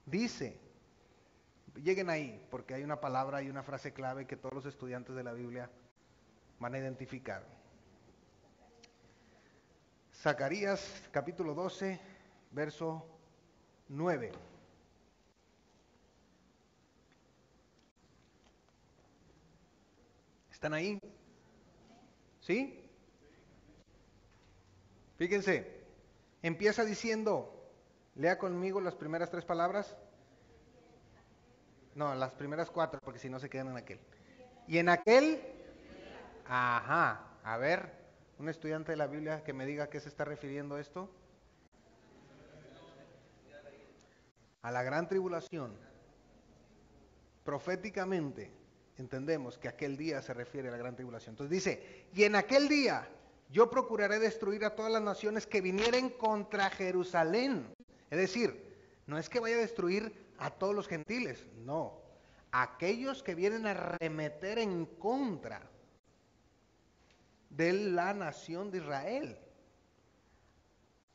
dice, lleguen ahí, porque hay una palabra y una frase clave que todos los estudiantes de la Biblia van a identificar. Zacarías, capítulo 12, verso 9. ¿Están ahí? ¿Sí? Fíjense, empieza diciendo, lea conmigo las primeras 3 palabras. No, las primeras 4, porque si no se quedan en aquel. Y en aquel, ajá, a ver, un estudiante de la Biblia que me diga a qué se está refiriendo esto. A la gran tribulación. Proféticamente entendemos que aquel día se refiere a la gran tribulación. Entonces dice, y en aquel día yo procuraré destruir a todas las naciones que vinieren contra Jerusalén. Es decir, no es que vaya a destruir a todos los gentiles, no. Aquellos que vienen a arremeter en contra de la nación de Israel.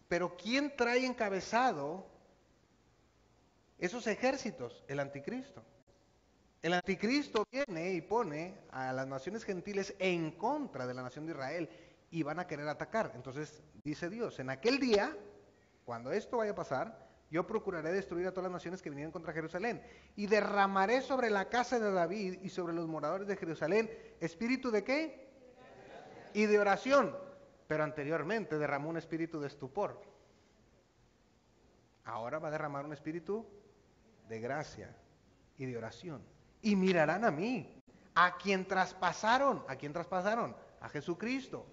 Pero ¿quién trae encabezado esos ejércitos? El anticristo. El anticristo viene y pone a las naciones gentiles en contra de la nación de Israel y van a querer atacar. Entonces dice Dios, en aquel día, cuando esto vaya a pasar, yo procuraré destruir a todas las naciones que vinieron contra Jerusalén y derramaré sobre la casa de David y sobre los moradores de Jerusalén espíritu de ¿qué? Y de oración. Pero anteriormente derramó un espíritu de estupor. Ahora va a derramar un espíritu de gracia y de oración. Y mirarán a mí, a quien traspasaron. ¿A quién traspasaron? A Jesucristo.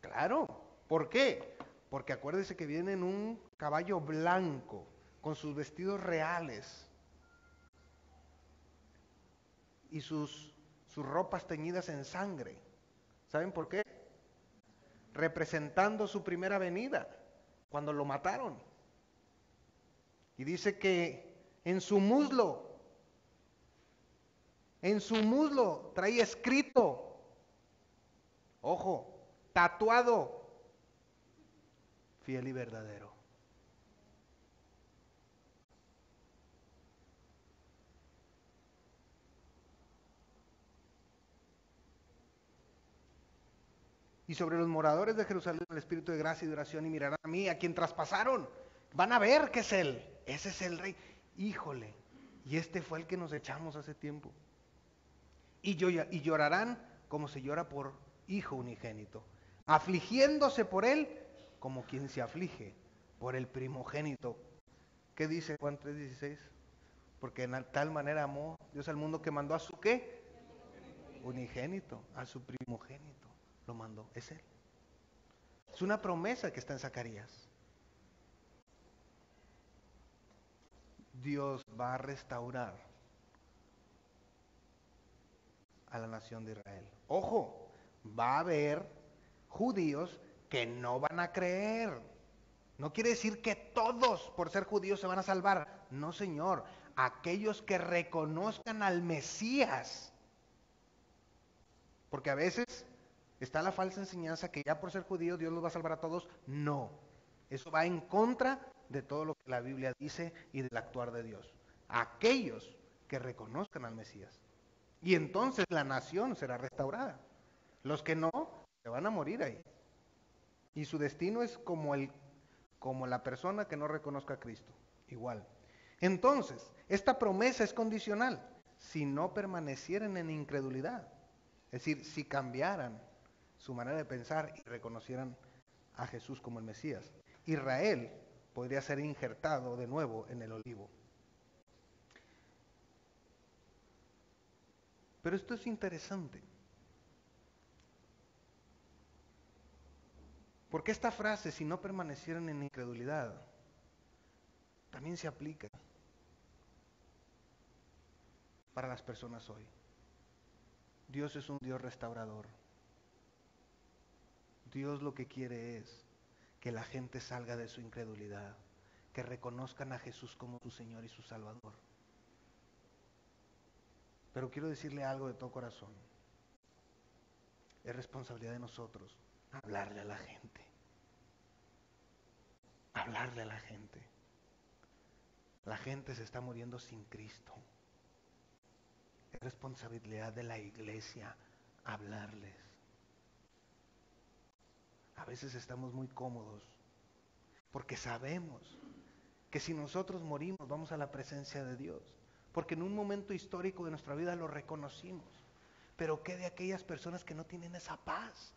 Claro. ¿Por qué? Porque acuérdese que viene en un caballo blanco, con sus vestidos reales y sus ropas teñidas en sangre. ¿Saben por qué? Representando su primera venida, cuando lo mataron. Y dice que en su muslo traía escrito, ojo, tatuado, fiel y verdadero. Y sobre los moradores de Jerusalén el espíritu de gracia y de oración, y mirarán a mí, a quien traspasaron. Van a ver que es Él. Ese es el Rey. Híjole. Y este fue el que nos echamos hace tiempo. Y llorarán como se llora por hijo unigénito, afligiéndose por Él como quien se aflige por el primogénito. ¿Qué dice Juan 3:16? Porque en tal manera amó Dios al mundo que mandó a su ¿qué? Unigénito, a su primogénito. Lo mandó, es Él. Es una promesa que está en Zacarías. Dios va a restaurar a la nación de Israel. Ojo, va a haber judíos que no van a creer. No quiere decir que todos por ser judíos se van a salvar. No, Señor. Aquellos que reconozcan al Mesías. Porque a veces está la falsa enseñanza que ya por ser judíos Dios los va a salvar a todos. No. Eso va en contra de todo lo que la Biblia dice y del actuar de Dios. Aquellos que reconozcan al Mesías. Y entonces la nación será restaurada. Los que no, se van a morir ahí. Y su destino es como la persona que no reconozca a Cristo. Igual. Entonces, esta promesa es condicional. Si no permanecieran en incredulidad. Es decir, si cambiaran su manera de pensar y reconocieran a Jesús como el Mesías. Israel podría ser injertado de nuevo en el olivo. Pero esto es interesante. Porque esta frase, si no permanecieran en incredulidad, también se aplica para las personas hoy. Dios es un Dios restaurador. Dios lo que quiere es que la gente salga de su incredulidad, que reconozcan a Jesús como su Señor y su Salvador. Pero quiero decirle algo de todo corazón. Es responsabilidad de nosotros hablarle a la gente. Hablarle a la gente. La gente se está muriendo sin Cristo. Es responsabilidad de la iglesia hablarles. A veces estamos muy cómodos porque sabemos que si nosotros morimos vamos a la presencia de Dios. Porque en un momento histórico de nuestra vida lo reconocimos. Pero ¿qué de aquellas personas que no tienen esa paz?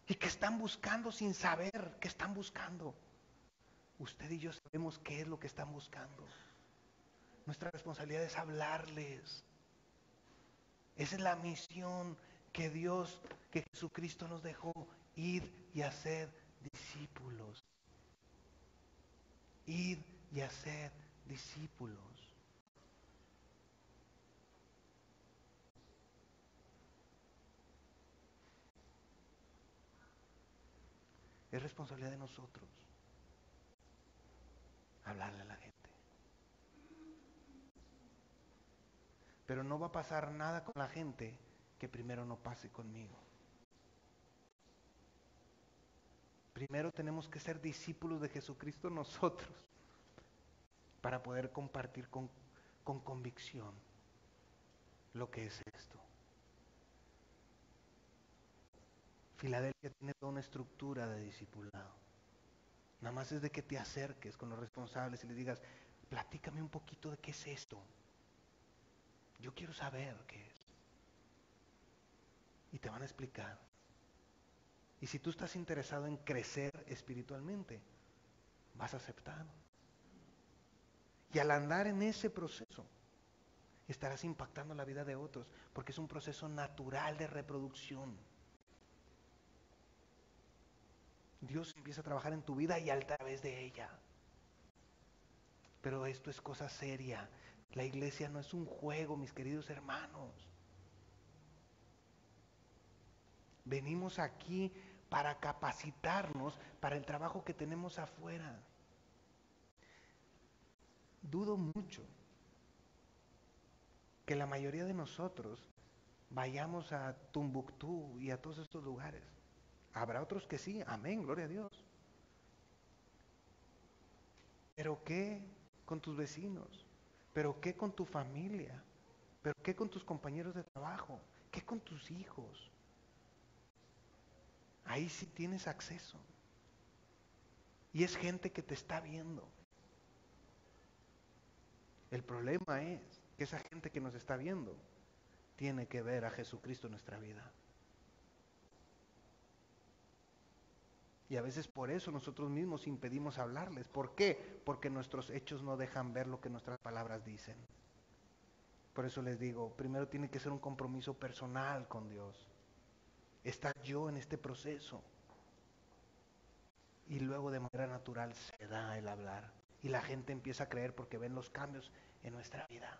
Y que están buscando sin saber qué están buscando. Usted y yo sabemos qué es lo que están buscando. Nuestra responsabilidad es hablarles. Esa es la misión que Dios, que Jesucristo nos dejó, ir y hacer discípulos. Ir y hacer discípulos. Es responsabilidad de nosotros hablarle a la gente. Pero no va a pasar nada con la gente que primero no pase conmigo. Primero tenemos que ser discípulos de Jesucristo nosotros para poder compartir con convicción lo que es esto. Filadelfia tiene toda una estructura de discipulado. Nada más es de que te acerques con los responsables y les digas, platícame un poquito de qué es esto. Yo quiero saber qué es. Y te van a explicar. Y si tú estás interesado en crecer espiritualmente, vas a aceptar. Y al andar en ese proceso, estarás impactando la vida de otros, porque es un proceso natural de reproducción. Dios empieza a trabajar en tu vida y a través de ella. Pero esto es cosa seria. La iglesia no es un juego, mis queridos hermanos. Venimos aquí para capacitarnos para el trabajo que tenemos afuera. Dudo mucho que la mayoría de nosotros vayamos a Tumbuctú y a todos estos lugares. Habrá otros que sí, amén, gloria a Dios. Pero ¿qué con tus vecinos? ¿Pero qué con tu familia? ¿Pero qué con tus compañeros de trabajo? ¿Qué con tus hijos? Ahí sí tienes acceso. Y es gente que te está viendo. El problema es que esa gente que nos está viendo tiene que ver a Jesucristo en nuestra vida. Y a veces por eso nosotros mismos impedimos hablarles. ¿Por qué? Porque nuestros hechos no dejan ver lo que nuestras palabras dicen. Por eso les digo, primero tiene que ser un compromiso personal con Dios. Estar yo en este proceso. Y luego de manera natural se da el hablar. Y la gente empieza a creer porque ven los cambios en nuestra vida.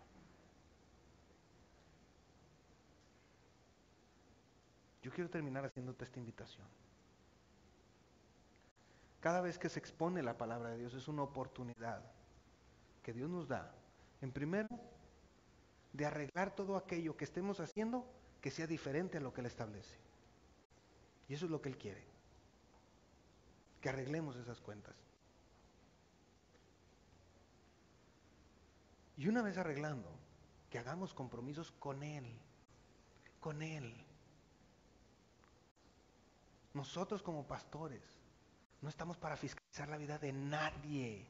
Yo quiero terminar haciéndote esta invitación. Cada vez que se expone la palabra de Dios es una oportunidad que Dios nos da, en primero, de arreglar todo aquello que estemos haciendo que sea diferente a lo que Él establece. Y eso es lo que Él quiere, que arreglemos esas cuentas. Y una vez arreglando, que hagamos compromisos con Él, con Él. Nosotros como pastores no estamos para fiscalizar la vida de nadie.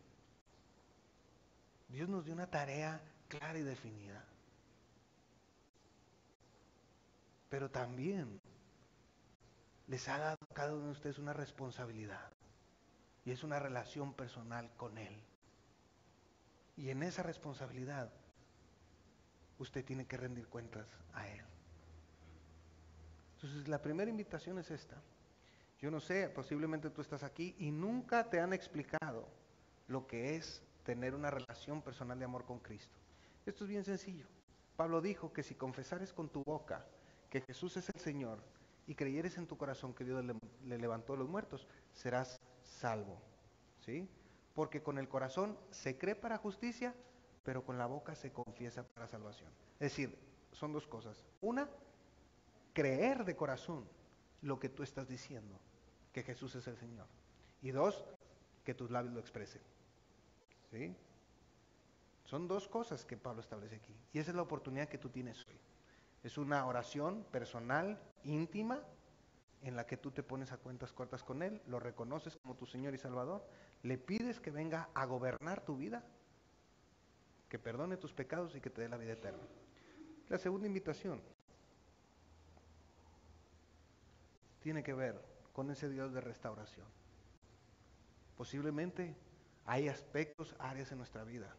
Dios nos dio una tarea clara y definida. Pero también les ha dado a cada uno de ustedes una responsabilidad. Y es una relación personal con Él. Y en esa responsabilidad, usted tiene que rendir cuentas a Él. Entonces, la primera invitación es esta. Yo no sé, posiblemente tú estás aquí y nunca te han explicado lo que es tener una relación personal de amor con Cristo. Esto es bien sencillo. Pablo dijo que si confesares con tu boca que Jesús es el Señor y creyeres en tu corazón que Dios le levantó de los muertos, serás salvo. ¿Sí? Porque con el corazón se cree para justicia, pero con la boca se confiesa para salvación. Es decir, son dos cosas. Una, creer de corazón lo que tú estás diciendo, que Jesús es el Señor. Y dos, que tus labios lo expresen. ¿Sí? Son dos cosas que Pablo establece aquí. Y esa es la oportunidad que tú tienes hoy. Es una oración personal, íntima, en la que tú te pones a cuentas cortas con Él, lo reconoces como tu Señor y Salvador, le pides que venga a gobernar tu vida, que perdone tus pecados y que te dé la vida eterna. La segunda invitación tiene que ver con ese Dios de restauración. Posiblemente hay aspectos, áreas en nuestra vida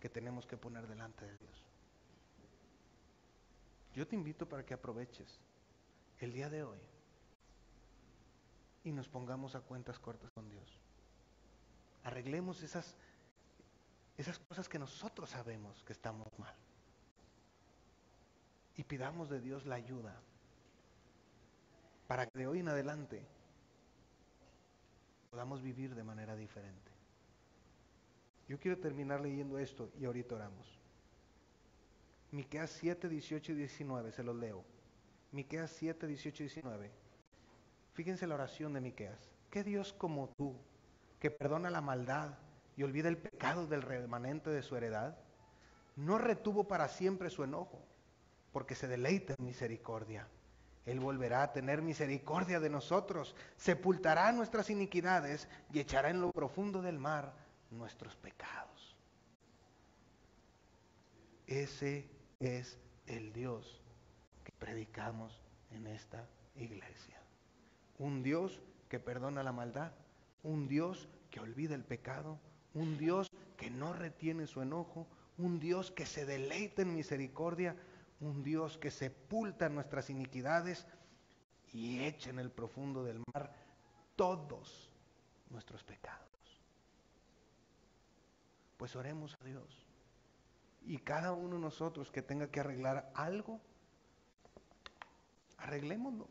que tenemos que poner delante de Dios. Yo te invito para que aproveches el día de hoy y nos pongamos a cuentas cortas con Dios. Arreglemos esas cosas que nosotros sabemos que estamos mal. Y pidamos de Dios la ayuda para que de hoy en adelante podamos vivir de manera diferente. Yo quiero terminar leyendo esto y ahorita oramos. Miqueas 7, 18 y 19, se los leo. Miqueas 7, 18 y 19. Fíjense la oración de Miqueas. ¿Qué Dios como tú, que perdona la maldad y olvida el pecado del remanente de su heredad? No retuvo para siempre su enojo, porque se deleita en misericordia. Él volverá a tener misericordia de nosotros, sepultará nuestras iniquidades y echará en lo profundo del mar nuestros pecados. Ese es el Dios que predicamos en esta iglesia. Un Dios que perdona la maldad, un Dios que olvida el pecado, un Dios que no retiene su enojo, un Dios que se deleita en misericordia, un Dios que sepulta nuestras iniquidades y echa en el profundo del mar todos nuestros pecados. Pues oremos a Dios. Y cada uno de nosotros que tenga que arreglar algo, arreglémoslo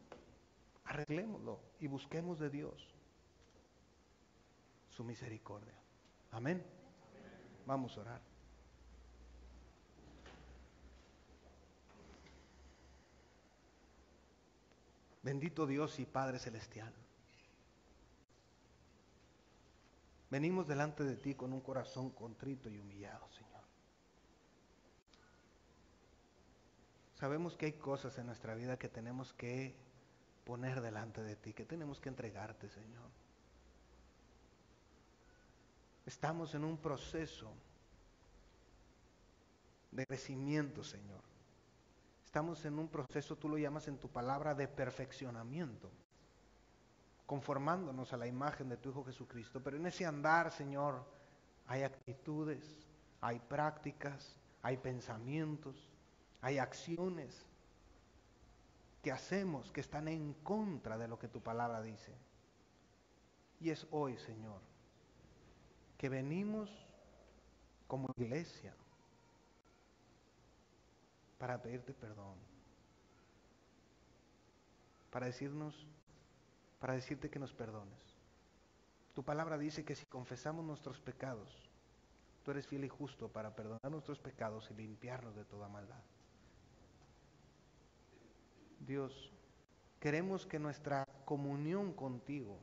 y busquemos de Dios su misericordia. Amén. Vamos a orar. Bendito Dios y Padre Celestial. Venimos delante de ti con un corazón contrito y humillado, Señor. Sabemos que hay cosas en nuestra vida que tenemos que poner delante de ti, que tenemos que entregarte, Señor. Estamos en un proceso de crecimiento, Señor. Estamos en un proceso, tú lo llamas en tu palabra, de perfeccionamiento, conformándonos a la imagen de tu Hijo Jesucristo. Pero en ese andar, Señor, hay actitudes, hay prácticas, hay pensamientos, hay acciones que hacemos que están en contra de lo que tu palabra dice. Y es hoy, Señor, que venimos como iglesia para pedirte perdón, para decirte que nos perdones. Tu palabra dice que si confesamos nuestros pecados, tú eres fiel y justo para perdonar nuestros pecados y limpiarnos de toda maldad. Dios, queremos que nuestra comunión contigo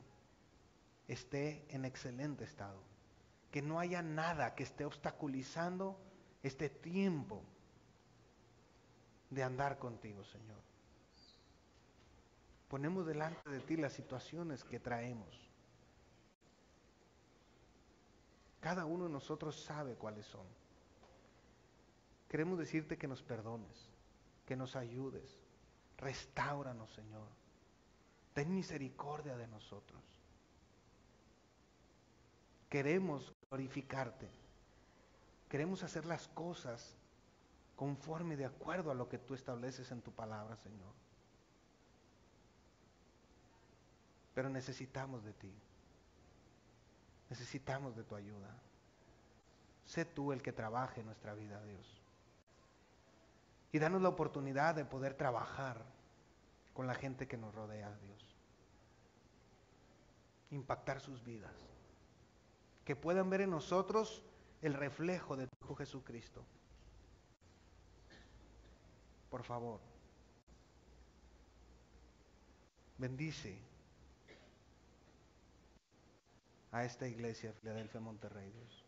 esté en excelente estado, que no haya nada que esté obstaculizando este tiempo de andar contigo, Señor. Ponemos delante de ti las situaciones que traemos. Cada uno de nosotros sabe cuáles son. Queremos decirte que nos perdones, que nos ayudes. Restáuranos, Señor. Ten misericordia de nosotros. Queremos glorificarte. Queremos hacer las cosas conforme de acuerdo a lo que tú estableces en tu palabra, Señor. Pero necesitamos de ti. Necesitamos de tu ayuda. Sé tú el que trabaje en nuestra vida, Dios. Y danos la oportunidad de poder trabajar con la gente que nos rodea, Dios. Impactar sus vidas. Que puedan ver en nosotros el reflejo de tu Hijo Jesucristo. Por favor, bendice a esta iglesia Filadelfia Monterrey, Dios.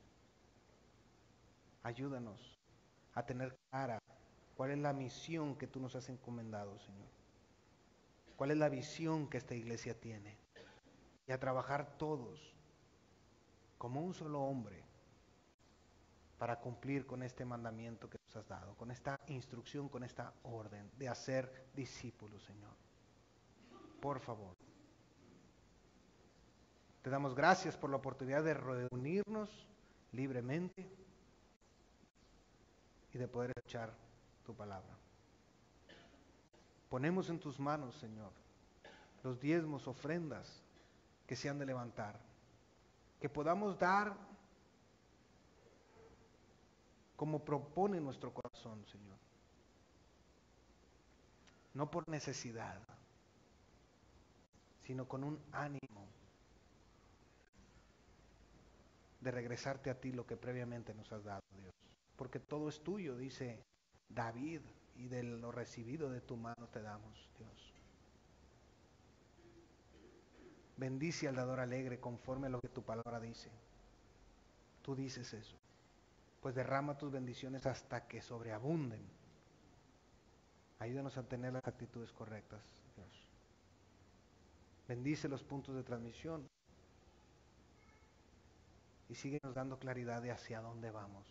Ayúdanos a tener clara cuál es la misión que tú nos has encomendado, Señor. Cuál es la visión que esta iglesia tiene. Y a trabajar todos como un solo hombre para cumplir con este mandamiento que nos has dado, con esta instrucción, con esta orden de hacer discípulos, Señor. Por favor. Te damos gracias por la oportunidad de reunirnos libremente y de poder escuchar tu palabra. Ponemos en tus manos, Señor, los diezmos, ofrendas que se han de levantar. Que podamos dar como propone nuestro corazón, Señor. No por necesidad, sino con un ánimo de regresarte a ti lo que previamente nos has dado, Dios. Porque todo es tuyo, dice David, y de lo recibido de tu mano te damos, Dios. Bendice al dador alegre conforme a lo que tu palabra dice. Tú dices eso. Pues derrama tus bendiciones hasta que sobreabunden. Ayúdanos a tener las actitudes correctas, Dios. Bendice los puntos de transmisión y síguenos dando claridad de hacia dónde vamos.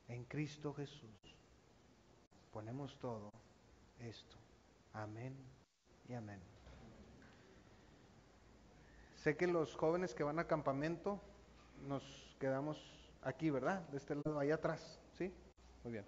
En Cristo Jesús ponemos todo esto. Amén y amén. Sé que los jóvenes que van a campamento nos quedamos Aquí, ¿verdad? De este lado, allá atrás, ¿sí? Muy bien.